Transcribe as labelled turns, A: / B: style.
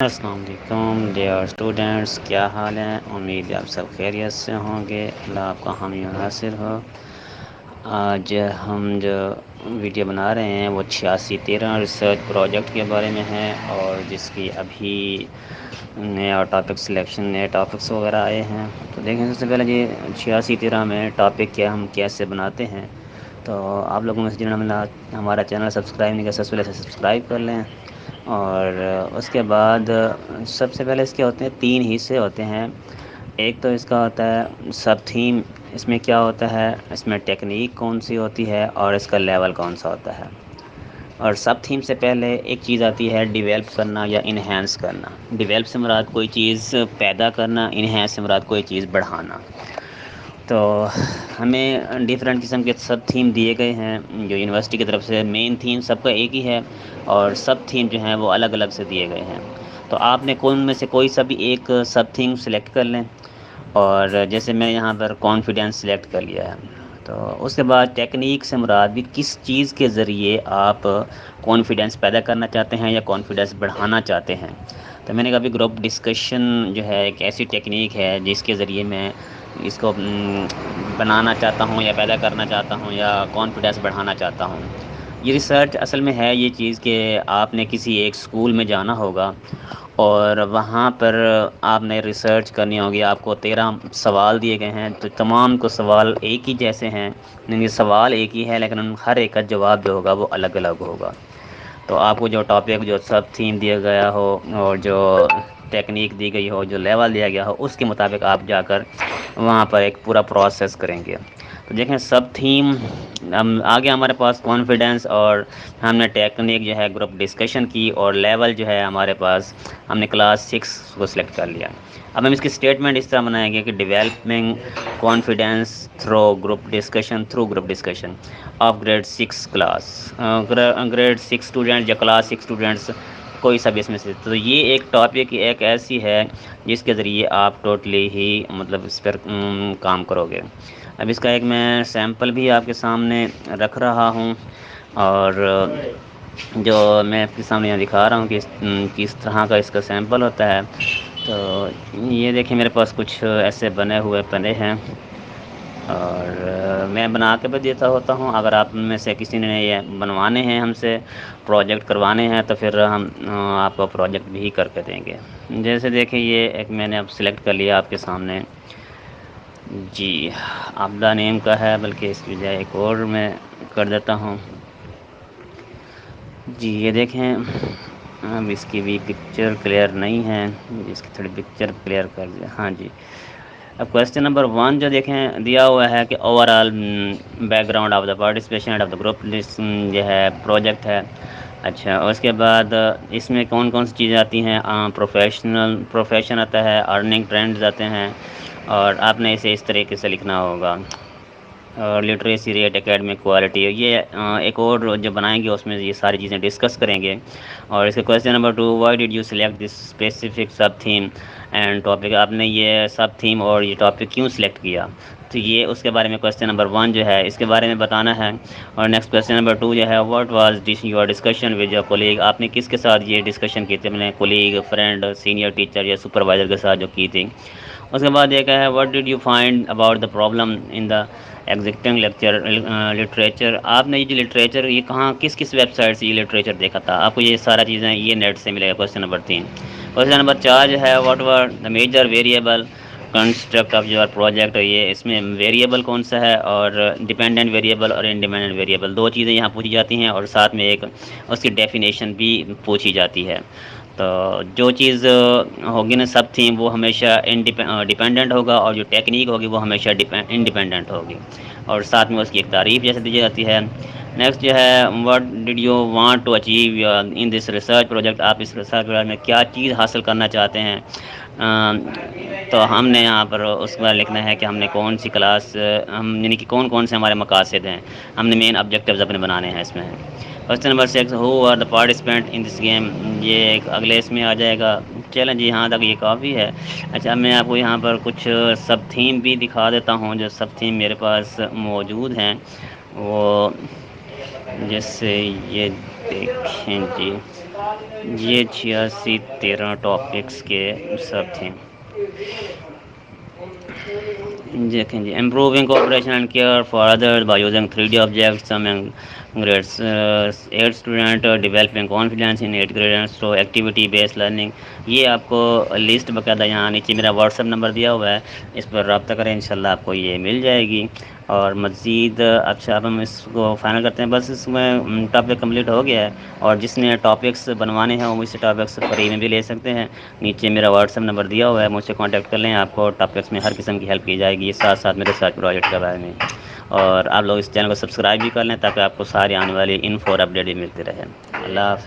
A: السلام علیکم dear students, کیا حال ہیں؟ امید ہے آپ سب خیریت سے ہوں گے، اللہ آپ کا حامی و ناصر ہو۔ آج ہم جو ویڈیو بنا رہے ہیں وہ 8613 ریسرچ پروجیکٹ کے بارے میں ہے، اور جس کی ابھی نیا ٹاپک سلیکشن، نئے ٹاپکس وغیرہ آئے ہیں۔ تو دیکھیں سب سے پہلے جی 8613 میں ٹاپک کیا، ہم کیسے بناتے ہیں۔ تو آپ لوگوں میں سے جنہوں نے ہمارا چینل سبسکرائب نہیں کیا، سب سے پہلے سبسکرائب کر لیں، اور اس کے بعد سب سے پہلے اس کے ہوتے ہیں 3 حصے ہوتے ہیں۔ ایک تو اس کا ہوتا ہے سب تھیم، اس میں کیا ہوتا ہے، اس میں ٹیکنیک کون سی ہوتی ہے اور اس کا لیول کون سا ہوتا ہے۔ اور سب تھیم سے پہلے ایک چیز آتی ہے ڈیولپ کرنا یا انہینس کرنا۔ ڈیولپ سے مراد کوئی چیز پیدا کرنا، انہینس سے مراد کوئی چیز بڑھانا۔ تو ہمیں ڈیفرنٹ قسم کے سب تھیم دیے گئے ہیں جو یونیورسٹی کی طرف سے۔ مین تھیم سب کا ایک ہی ہے، اور سب تھیم جو ہیں وہ الگ الگ سے دیے گئے ہیں۔ تو آپ نے ان میں سے کوئی سا بھی ایک سب تھیم سلیکٹ کر لیں، اور جیسے میں یہاں پر کانفیڈینس سلیکٹ کر لیا ہے۔ تو اس کے بعد ٹیکنیک سے مراد بھی کس چیز کے ذریعے آپ کانفیڈینس پیدا کرنا چاہتے ہیں یا کانفیڈینس بڑھانا چاہتے ہیں۔ تو میں نے کہا بھی گروپ ڈسکشن جو ہے ایک ایسی ٹیکنیک ہے جس کے ذریعے میں اس کو بنانا چاہتا ہوں یا پیدا کرنا چاہتا ہوں یا کانفیڈینس بڑھانا چاہتا ہوں۔ یہ ریسرچ اصل میں ہے یہ چیز کہ آپ نے کسی ایک اسکول میں جانا ہوگا، اور وہاں پر آپ نے ریسرچ کرنی ہوگی۔ آپ کو 13 سوال دیے گئے ہیں، تو تمام کو سوال ایک ہی جیسے ہیں، یعنی سوال ایک ہی ہے لیکن ہر ایک کا جواب جو ہوگا وہ الگ الگ ہوگا۔ تو آپ کو جو ٹاپک، جو سب تھیم دیا گیا ہو اور جو ٹیکنیک دی گئی ہو، جو لیول دیا گیا ہو، اس کے مطابق آپ جا کر وہاں پر ایک پورا پروسیس کریں گے۔ تو دیکھیں سب تھیم آگے ہمارے پاس کانفیڈینس، اور ہم نے ٹیکنیک جو ہے گروپ ڈسکشن کی، اور لیول جو ہے ہمارے پاس ہم نے کلاس 6 کو سلیکٹ کر لیا۔ اب ہم اس کی اسٹیٹمنٹ اس طرح بنائیں گے کہ developing confidence through group discussion of grade 6 class, grade 6 student یا کلاس 6 اسٹوڈنٹس، کوئی سا بھی اس میں سے۔ تو یہ ایک ٹاپک ایک ایسی ہے جس کے ذریعے آپ ٹوٹلی ہی مطلب اس پر کام کرو گے۔ اب اس کا ایک میں سیمپل بھی آپ کے سامنے رکھ رہا ہوں، اور جو میں آپ کے سامنے یہاں دکھا رہا ہوں کہ کس طرح کا اس کا سیمپل ہوتا ہے۔ تو یہ دیکھیں میرے پاس کچھ ایسے بنے ہوئے پنے ہیں، اور میں بنا کے بھی دیتا ہوتا ہوں۔ اگر آپ میں سے کسی نے یہ بنوانے ہیں، ہم سے پروجیکٹ کروانے ہیں، تو پھر ہم آپ کو پروجیکٹ بھی کر کے دیں گے۔ جیسے دیکھیں یہ ایک میں نے اب سلیکٹ کر لیا آپ کے سامنے جی، عبدہ نیم کا ہے، بلکہ اس کی بجائے ایک اور میں کر دیتا ہوں جی۔ یہ دیکھیں اب اس کی بھی پکچر کلیئر نہیں ہے، اس کی تھوڑی پکچر کلیئر کر دیں۔ ہاں جی، اب کویسچن نمبر 1 جو دیکھیں دیا ہوا ہے کہ over all back ground of the participation of the group جو ہے پروجیکٹ ہے۔ اچھا، اور اس کے بعد اس میں کون کون سی چیزیں آتی ہیں، پروفیشن آتا ہے، ارننگ ٹرینڈز آتے ہیں، اور آپ نے اسے اس طریقے سے لکھنا ہوگا، اور لٹریسی ریٹ، اکیڈمک کوالٹی، یہ ایک اور جو بنائیں گے اس میں یہ ساری چیزیں ڈسکس کریں گے۔ اور اس کے question number 2، why did you select this specific sub theme and topic, آپ نے یہ سب تھیم اور یہ ٹاپک کیوں سلیکٹ کیا۔ تو یہ اس کے بارے میں کویسچن نمبر 1 جو ہے اس کے بارے میں بتانا ہے۔ اور نیکسٹ کویسچن نمبر 2 جو ہے what was your discussion with your colleague, آپ نے کس کے ساتھ یہ ڈسکشن کی تھی، اپنے کولیگ، فرینڈ، سینئر ٹیچر یا سپروائزر کے ساتھ جو کی تھی۔ اس کے بعد یہ کہا ہے what did you find about the problem in the existing literature, آپ نے یہ جو لٹریچر یہ کہاں کس ویب سائٹ سے یہ لٹریچر دیکھا تھا۔ آپ کو یہ سارا چیزیں یہ نیٹ سے ملے گا۔ کویسچن نمبر 3، کویسچن نمبر 4 جو ہے what were the major variable construct of your project, یہ اس میں ویریبل کون سا ہے، اور ڈیپینڈنٹ ویریبل اور انڈیپینڈنٹ ویریبل، 2 چیزیں یہاں پوچھی جاتی ہیں، اور ساتھ میں ایک اس کی ڈیفینیشن بھی پوچھی جاتی ہے۔ تو جو چیز ہوگی نا سب تھیم وہ ہمیشہ ڈیپینڈنٹ ہوگا، اور جو ٹیکنیک ہوگی وہ ہمیشہ انڈیپینڈنٹ ہوگی، اور ساتھ میں اس کی ایک تعریف جیسے دی جاتی ہے۔ نیکسٹ جو ہے what did you want to achieve in this research project, آپ اس ریسرچ پروجیکٹ میں کیا چیز حاصل کرنا چاہتے ہیں۔ تو ہم نے یہاں پر اس بار لکھنا ہے کہ ہم نے کون سی کلاس، ہم یعنی کہ کون سے ہمارے مقاصد ہیں، ہم نے مین آبجیکٹیوز اپنے بنانے ہیں اس میں۔ Question number 6، who are the participant in this game, یہ ایک اگلے اس میں آ جائے گا۔ چلیں جی، یہاں تک یہ کافی ہے۔ اچھا، میں آپ کو یہاں پر کچھ سب تھیم بھی دکھا دیتا ہوں، جو سب تھیم میرے پاس موجود ہیں، وہ جیسے یہ دیکھیں جی، یہ 86 13 ٹاپکس کے سب تھے. دیکھیں جی improving cooperation and care for others by using 3D objects grades 8 student developing confidence in 8 gradients تو ایکٹیویٹی بیس لرننگ. یہ آپ کو لسٹ باقاعدہ یہاں نیچے میرا واٹس ایپ نمبر دیا ہوا ہے, اس پر رابطہ کریں, انشاءاللہ آپ کو یہ مل جائے گی. اور مزید اچھا اب ہم اس کو فائنل کرتے ہیں, بس اس میں ٹاپک کمپلیٹ ہو گیا ہے. اور جس نے ٹاپکس بنوانے ہیں وہ مجھ سے ٹاپکس فری میں بھی لے سکتے ہیں. نیچے میرا واٹس ایپ نمبر دیا ہوا ہے, مجھ سے کانٹیکٹ کر لیں, آپ کو ٹاپکس میں ہر قسم کی ہیلپ کی جائے گی, ساتھ ساتھ میرے ساتھ پروجیکٹ کے بارے میں. اور آپ لوگ اس چینل کو سبسکرائب بھی کر لیں تاکہ آپ کو ساری آنے والی انفو اور اپڈیٹ بھی ملتی رہے. اللہ حافظ.